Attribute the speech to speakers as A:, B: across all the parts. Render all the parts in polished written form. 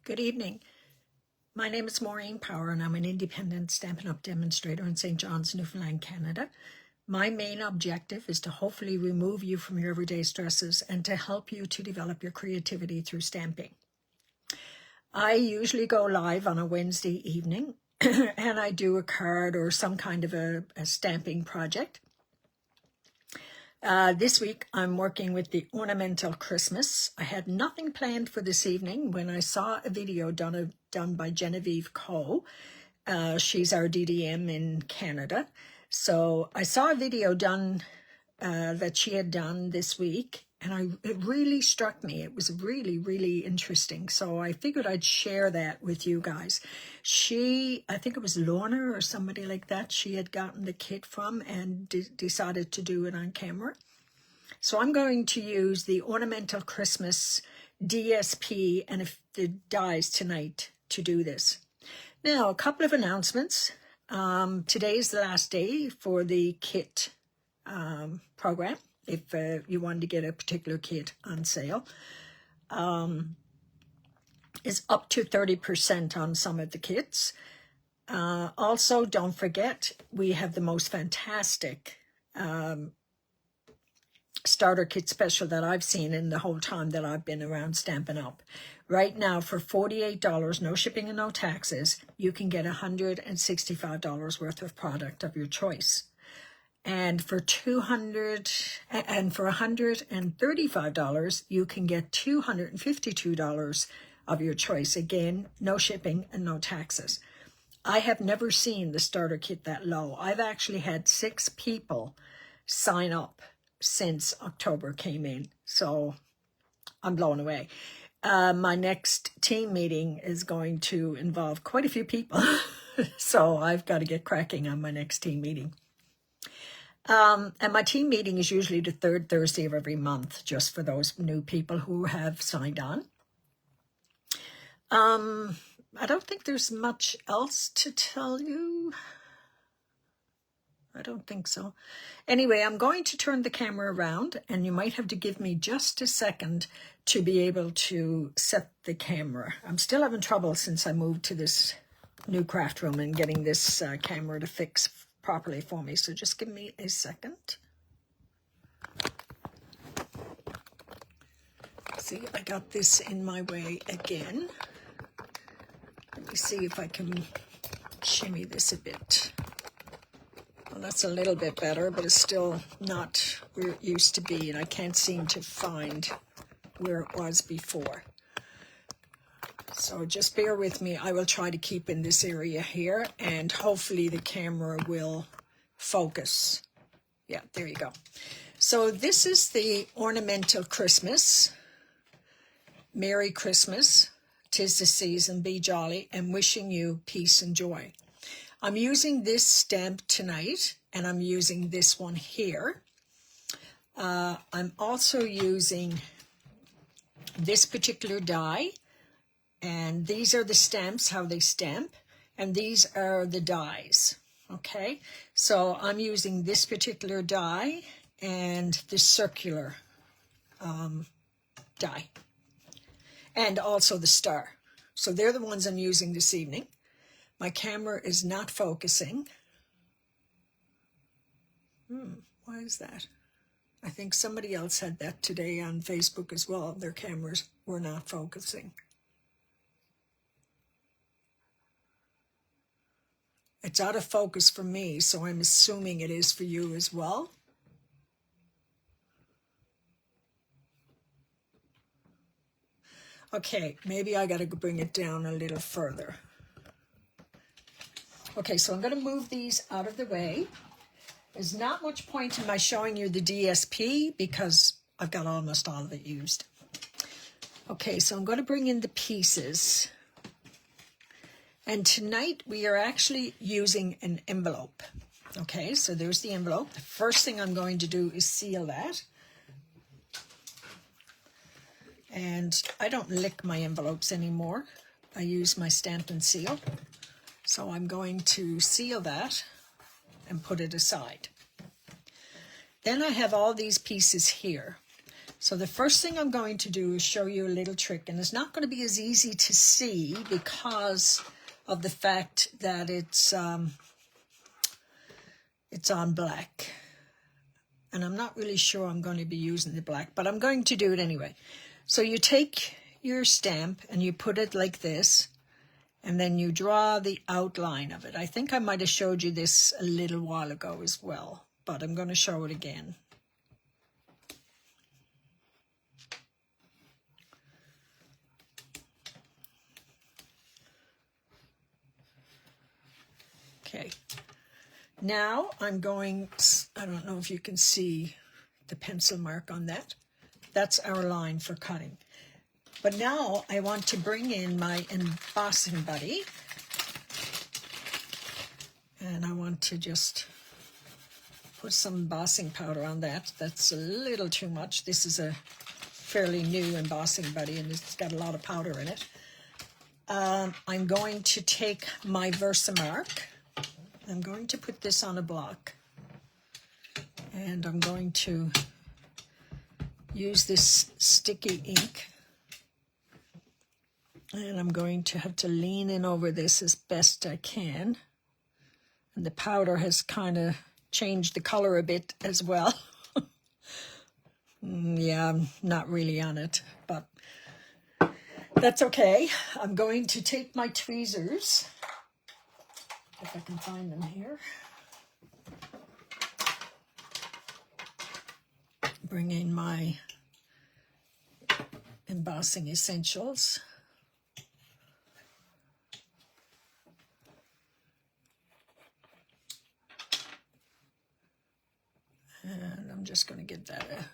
A: Good evening. My name is Maureen Power and I'm an independent Stampin' Up! Demonstrator in St. John's, Newfoundland, Canada. My main objective is to hopefully remove you from your everyday stresses and to help you to develop your creativity through stamping. I usually go live on a Wednesday evening and I do a card or some kind of a stamping project. This week I'm working with the Ornamental Christmas. I had nothing planned for this evening when I saw a video done by Genevieve Coe. She's our DDM in Canada. So I saw a video done that she had done this week, and it really struck me. It was really, really interesting. So I figured I'd share that with you guys. I think it was Lorna or somebody like that, she had gotten the kit from and decided to do it on camera. So I'm going to use the Ornamental Christmas DSP and the dies tonight to do this. Now, a couple of announcements. Today is the last day for the kit program. If you wanted to get a particular kit on sale, is up to 30% on some of the kits. Also, don't forget, we have the most fantastic starter kit special that I've seen in the whole time that I've been around Stampin' Up! Right now, for $48, no shipping and no taxes, you can get $165 worth of product of your choice. And for $135, you can get $252 of your choice. Again, no shipping and no taxes. I have never seen the starter kit that low. I've actually had 6 people sign up since October came in. So I'm blown away. My next team meeting is going to involve quite a few people. So I've got to get cracking on my next team meeting. And my team meeting is usually the 3rd Thursday of every month, just for those new people who have signed on. I don't think there's much else to tell you. I don't think so. Anyway, I'm going to turn the camera around, and you might have to give me just a second to be able to set the camera. I'm still having trouble since I moved to this new craft room and getting this camera to fix properly for me. So just give me a second. See, I got this in my way again. Let me see if I can shimmy this a bit. Well, that's a little bit better, but it's still not where it used to be, and I can't seem to find where it was before. So just bear with me. I will try to keep in this area here, and hopefully the camera will focus. Yeah, there you go. So this is the Ornamental Christmas. Merry Christmas. 'Tis the season, be jolly, and wishing you peace and joy. I'm using this stamp tonight, and I'm using this one here. I'm also using this particular die, and these are the stamps, how they stamp, and these are the dies, okay? So I'm using this particular die and the circular die, and also the star. So they're the ones I'm using this evening. My camera is not focusing. Why is that? I think somebody else had that today on Facebook as well. Their cameras were not focusing. It's out of focus for me, so I'm assuming it is for you as well. Okay, maybe I got to bring it down a little further. Okay, so I'm going to move these out of the way. There's not much point in my showing you the DSP because I've got almost all of it used. Okay, so I'm going to bring in the pieces. And tonight we are actually using an envelope. Okay, so there's the envelope. The first thing I'm going to do is seal that. And I don't lick my envelopes anymore. I use my Stampin' Seal. So I'm going to seal that and put it aside. Then I have all these pieces here. So the first thing I'm going to do is show you a little trick, and it's not going to be as easy to see because of the fact that it's on black. And I'm not really sure I'm going to be using the black, but I'm going to do it anyway. So you take your stamp and you put it like this, and then you draw the outline of it. I think I might have showed you this a little while ago as well, but I'm going to show it again. Okay. Now I'm going, I don't know if you can see the pencil mark on that. That's our line for cutting. But now I want to bring in my embossing buddy. And I want to just put some embossing powder on that. That's a little too much. This is a fairly new embossing buddy and it's got a lot of powder in it. I'm going to take my Versamark. I'm going to put this on a block, and I'm going to use this sticky ink, and I'm going to have to lean in over this as best I can, and the powder has kind of changed the color a bit as well. Yeah, I'm not really on it, but that's okay. I'm going to take my tweezers, if I can find them here. Bring in my embossing essentials. And I'm just going to give that a...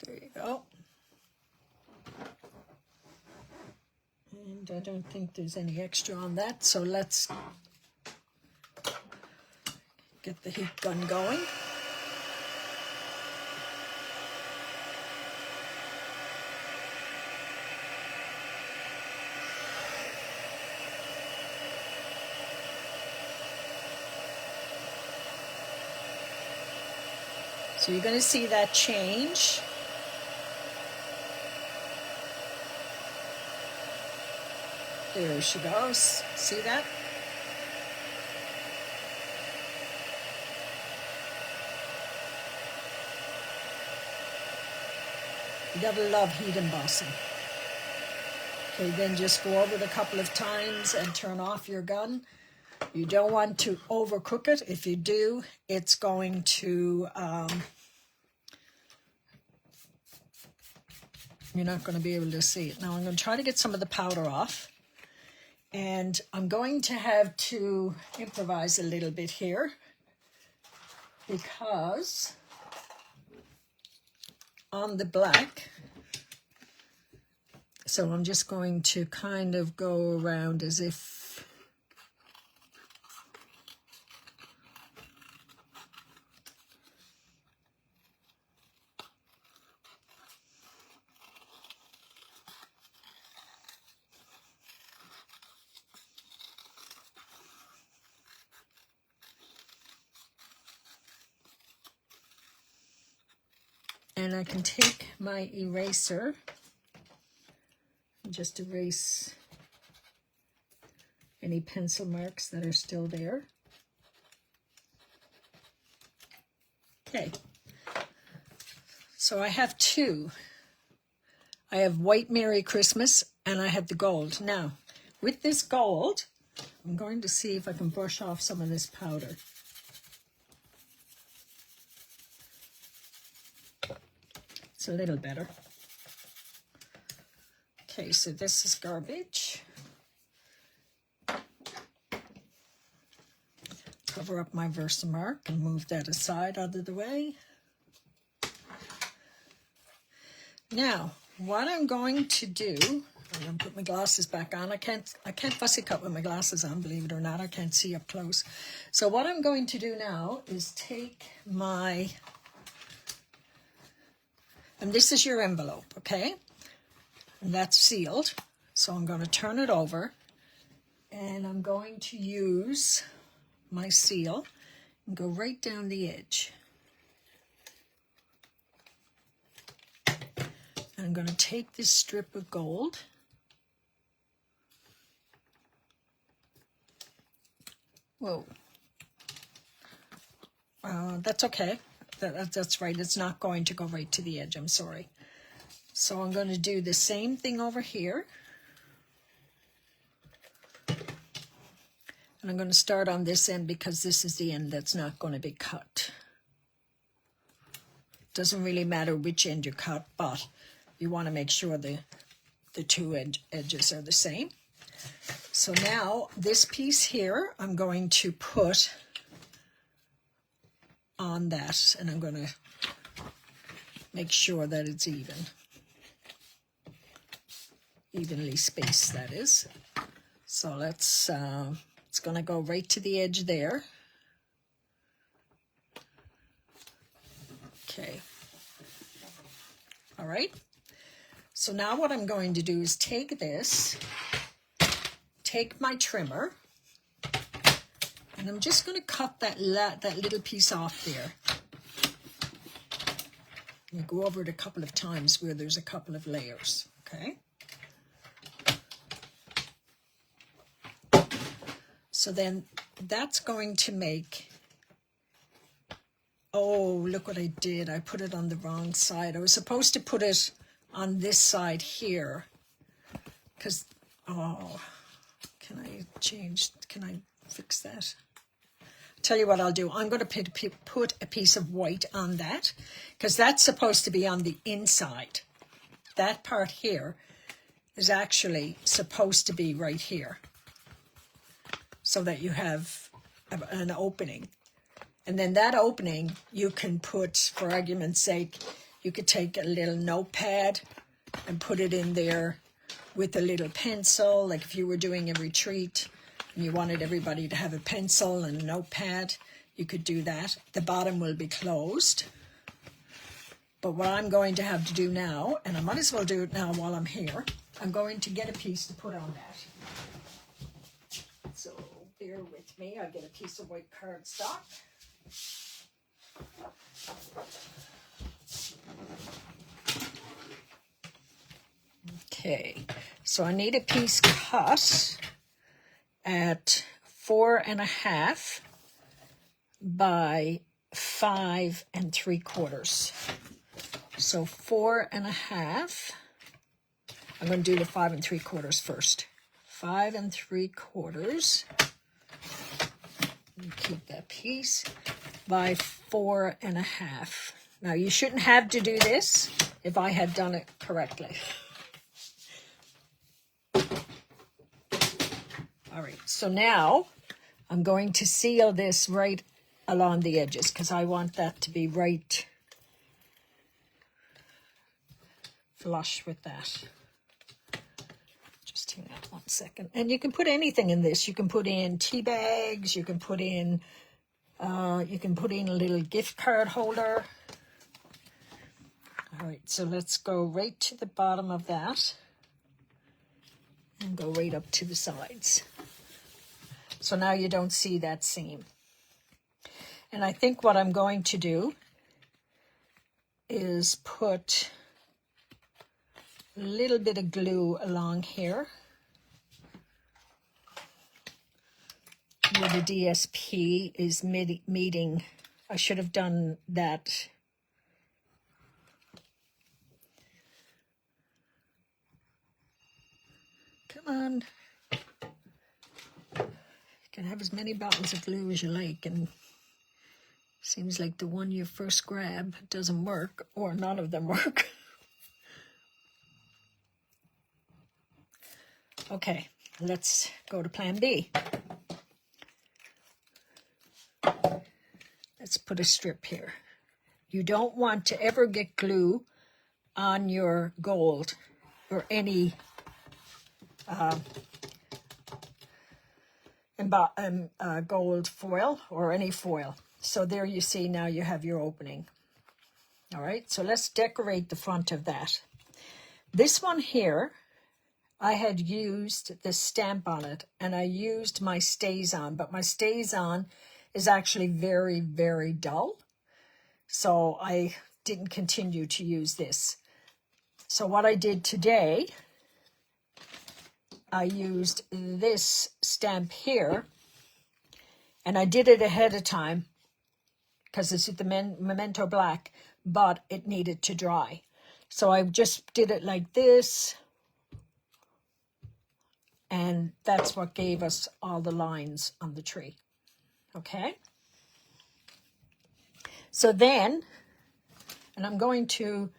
A: There you go. And I don't think there's any extra on that, so let's get the heat gun going. So you're going to see that change. There she goes. See that? You gotta love heat embossing. Okay, then just go over it a couple of times and turn off your gun. You don't want to overcook it. If you do, it's going to, you're not going to be able to see it. Now I'm going to try to get some of the powder off. And I'm going to have to improvise a little bit here because on the black, so I'm just going to kind of go around as if and I can take my eraser and just erase any pencil marks that are still there. Okay, so I have two. I have White Merry Christmas and I have the gold. Now, with this gold, I'm going to see if I can brush off some of this powder. It's a little better. Okay, so this is garbage. Cover up my Versamark and move that aside out of the way. Now, what I'm going to do, I'm going to put my glasses back on. I can't fussy cut with my glasses on, believe it or not. I can't see up close. So what I'm going to do now is take my, and this is your envelope, okay? And that's sealed. So I'm going to turn it over and I'm going to use my seal and go right down the edge. I'm going to take this strip of gold. Whoa. That's okay. That's right. It's not going to go right to the edge. I'm sorry. So I'm going to do the same thing over here. And I'm going to start on this end because this is the end that's not going to be cut. Doesn't really matter which end you cut, but you want to make sure the two edges are the same. So now this piece here, I'm going to put on that, and I'm going to make sure that it's evenly spaced, that is. So let's, it's going to go right to the edge there. Okay. All right. So now what I'm going to do is take this, take my trimmer, and I'm just going to cut that little piece off there. And go over it a couple of times where there's a couple of layers, okay? So then that's going to make, oh, look what I did. I put it on the wrong side. I was supposed to put it on this side here because, oh, can I fix that? Tell you what I'll do. I'm going to put a piece of white on that because that's supposed to be on the inside. That part here is actually supposed to be right here so that you have an opening. And then that opening you can put, for argument's sake, you could take a little notepad and put it in there with a little pencil, like if you were doing a retreat and you wanted everybody to have a pencil and a notepad, you could do that. The bottom will be closed. But what I'm going to have to do now, and I might as well do it now while I'm here, I'm going to get a piece to put on that. So bear with me, I'll get a piece of white cardstock. Okay, so I need a piece cut at 4.5 by 5 3/4. So 4.5. I'm going to do the 5 3/4 first. 5 3/4. Keep that piece by 4.5. Now you shouldn't have to do this if I had done it correctly. All right, so now I'm going to seal this right along the edges because I want that to be right flush with that. Just hang on 1 second. And you can put anything in this. You can put in tea bags. You can put in a little gift card holder. All right, so let's go right to the bottom of that and go right up to the sides. So now you don't see that seam. And I think what I'm going to do is put a little bit of glue along here where the DSP is meeting. I should have done that. Come on. You can have as many bottles of glue as you like, and seems like the one you first grab doesn't work, or none of them work. Okay, let's go to plan B. Let's put a strip here. You don't want to ever get glue on your gold or any gold foil or any foil. So there you see, now you have your opening. All right, so let's decorate the front of that. This one here, I had used the stamp on it, and I used my Stays On, but my Stays On is actually very, very dull. So I didn't continue to use this. So what I did today, I used this stamp here, and I did it ahead of time because it's the Memento Black, but it needed to dry. So I just did it like this, and that's what gave us all the lines on the tree. Okay? So then, and I'm going to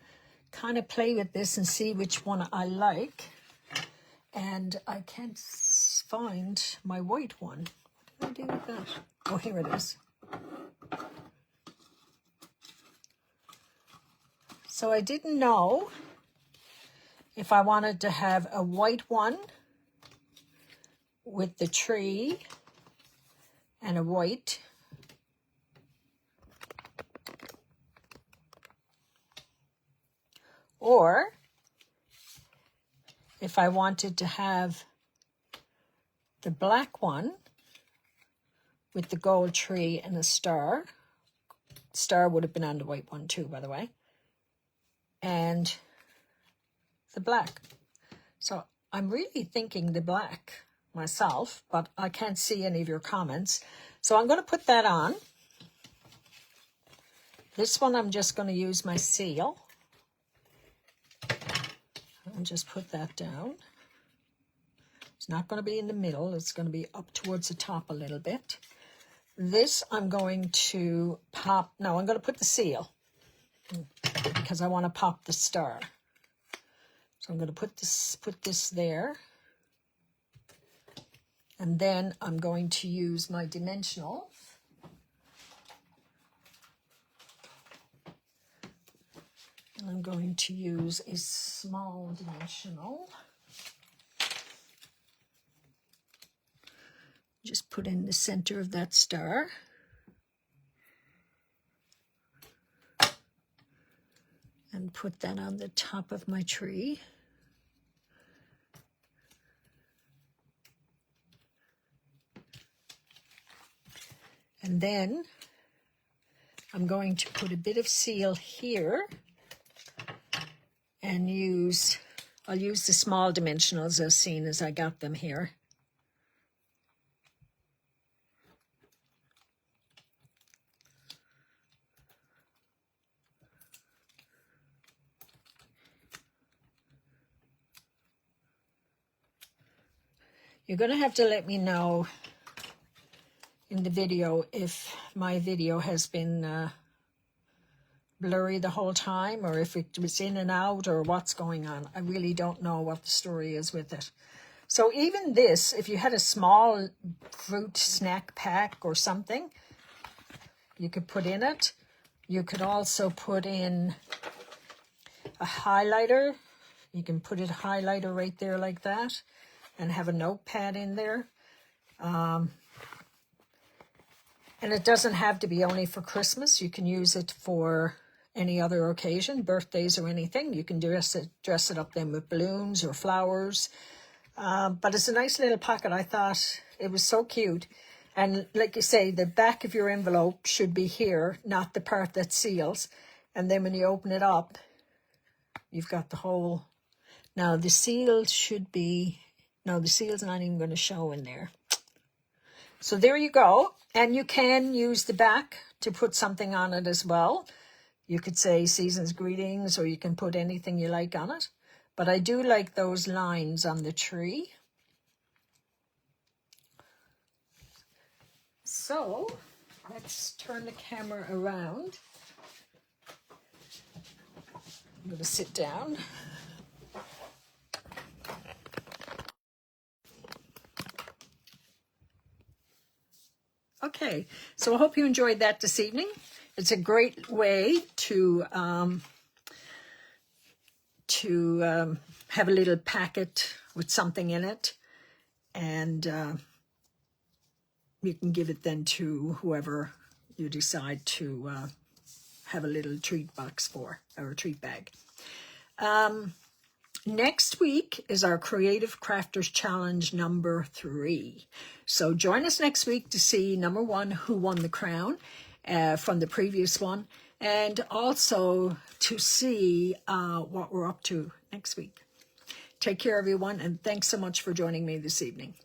A: kind of play with this and see which one I like. And I can't find my white one. What do I do with that? Oh, here it is. So I didn't know if I wanted to have a white one with the tree and a white, or if I wanted to have the black one with the gold tree and a star. Star would have been on the white one too, by the way. And the black. So I'm really thinking the black myself, but I can't see any of your comments. So I'm going to put that on. This one I'm just going to use my seal. And just put that down. It's not going to be in the middle. It's going to be up towards the top a little bit. This I'm going to pop. No, I'm going to put the seal because I want to pop the star. So I'm going to put this there. And then I'm going to use my dimensional. And I'm going to use a small dimensional. Just put in the center of that star. And put that on the top of my tree. And then I'm going to put a bit of seal here and I'll use the small dimensionals as seen as I got them here. You're going to have to let me know in the video if my video has been blurry the whole time, or if it was in and out, or what's going on. I really don't know what the story is with it. So even this, if you had a small fruit snack pack or something, you could put in it. You could also put in a highlighter. You can put a highlighter right there like that and have a notepad in there. And it doesn't have to be only for Christmas. You can use it for any other occasion, birthdays or anything. You can dress it up then with balloons or flowers. But it's a nice little pocket. I thought it was so cute. And like you say, the back of your envelope should be here, not the part that seals. And then when you open it up, you've got the whole... Now the seal should be... No, the seal's not even going to show in there. So there you go. And you can use the back to put something on it as well. You could say season's greetings, or you can put anything you like on it. But I do like those lines on the tree. So let's turn the camera around. I'm going to sit down. Okay, so I hope you enjoyed that this evening. It's a great way to have a little packet with something in it, and you can give it then to whoever you decide to have a little treat box for, or a treat bag. Next week is our Creative Crafters Challenge number 3. So join us next week to see, number 1, who won the crown from the previous one. and also to see what we're up to next week. Take care, everyone, and thanks so much for joining me this evening.